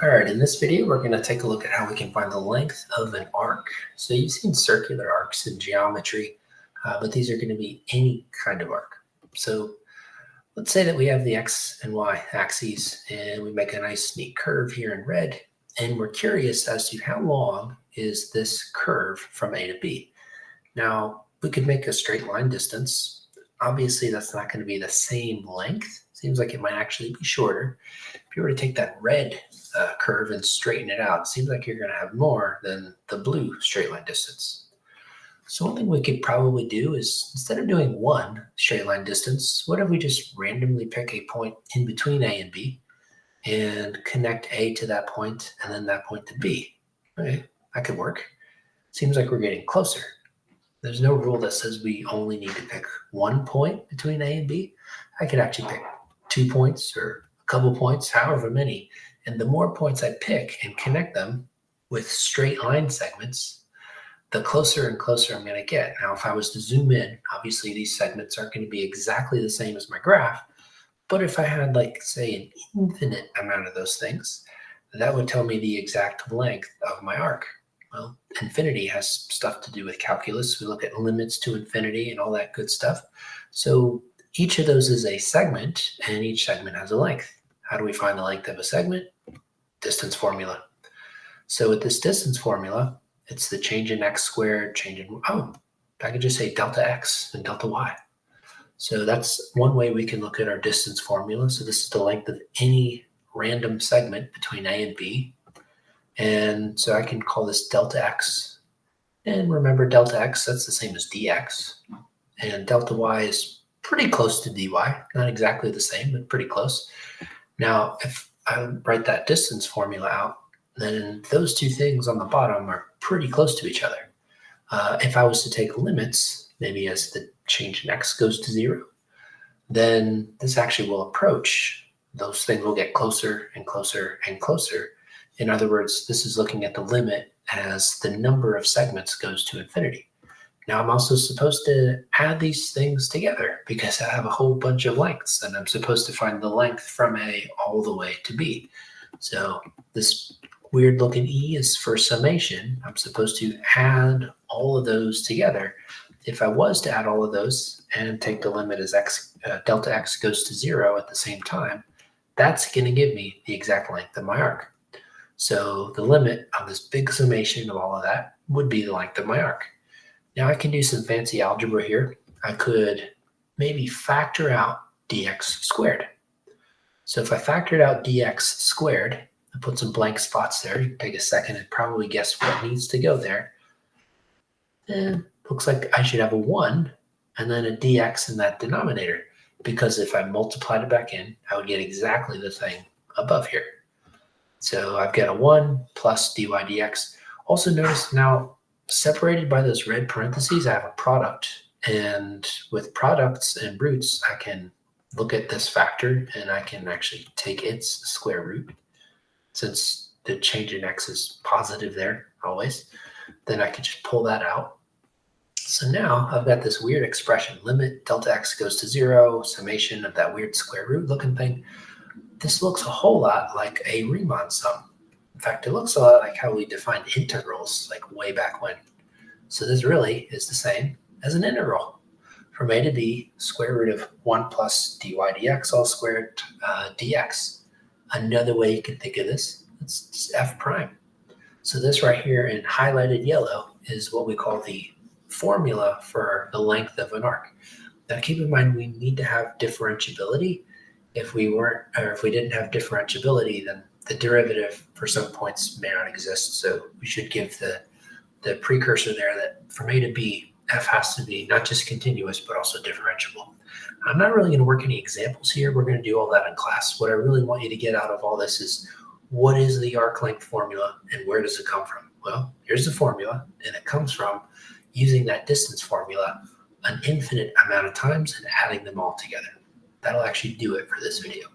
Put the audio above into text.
All right, in this video, we're going to take a look at how we can find the length of an arc. So you've seen circular arcs in geometry, but these are going to be any kind of arc. So let's say that we have the X and Y axes and we make a nice neat curve here in red, and we're curious as to how long is this curve from A to B. Now, we could make a straight line distance. Obviously, that's not going to be the same length. Seems like it might actually be shorter. If you were to take that red curve and straighten it out, it seems like you're going to have more than the blue straight line distance. So one thing we could probably do is, instead of doing one straight line distance, what if we just randomly pick a point in between A and B and connect A to that point and then that point to B? Okay, that could work. Seems like we're getting closer. There's no rule that says we only need to pick one point between A and B. I could actually pick 2 points or a couple points, however many. And the more points I pick and connect them with straight line segments, the closer and closer I'm going to get. Now, if I was to zoom in, obviously these segments aren't going to be exactly the same as my graph. But if I had, like, say, an infinite amount of those things, that would tell me the exact length of my arc. Well, infinity has stuff to do with calculus. We look at limits to infinity and all that good stuff. So each of those is a segment, and each segment has a length. How do we find the length of a segment? Distance formula. So with this distance formula, it's the change in x squared, I could just say delta x and delta y. So that's one way we can look at our distance formula. So this is the length of any random segment between A and B. And so I can call this delta x. And remember, delta x, that's the same as dx. And delta y is pretty close to dy. Not exactly the same, but pretty close. Now, if I write that distance formula out, then those two things on the bottom are pretty close to each other. If I was to take limits, maybe as the change in x goes to 0, then this actually will approach. Those things will get closer and closer and closer. In other words, this is looking at the limit as the number of segments goes to infinity. Now, I'm also supposed to add these things together because I have a whole bunch of lengths, and I'm supposed to find the length from A all the way to B. So this weird looking E is for summation. I'm supposed to add all of those together. If I was to add all of those and take the limit as delta x goes to 0 at the same time, that's going to give me the exact length of my arc. So the limit of this big summation of all of that would be the length of my arc. Now I can do some fancy algebra here. I could maybe factor out dx squared. So if I factored out dx squared, I put some blank spots there. You can take a second and probably guess what needs to go there. And looks like I should have a 1 and then a dx in that denominator, because if I multiplied it back in, I would get exactly the thing above here. So I've got a 1 plus dy dx. Also notice now, separated by those red parentheses, I have a product. And with products and roots, I can look at this factor and I can actually take its square root. Since the change in x is positive there always, then I can just pull that out. So now I've got this weird expression, limit delta x goes to 0, summation of that weird square root looking thing. This looks a whole lot like a Riemann sum. In fact, it looks a lot like how we defined integrals, like way back when. So this really is the same as an integral. From A to B, square root of 1 plus dy dx all squared dx. Another way you can think of this, it's just f prime. So this right here in highlighted yellow is what we call the formula for the length of an arc. Now keep in mind, we need to have differentiability. If we didn't have differentiability, then the derivative for some points may not exist. So we should give the precursor there that from A to B, f has to be not just continuous, but also differentiable. I'm not really going to work any examples here. We're going to do all that in class. What I really want you to get out of all this is, what is the arc length formula and where does it come from? Well, here's the formula, and it comes from using that distance formula an infinite amount of times and adding them all together. That'll actually do it for this video.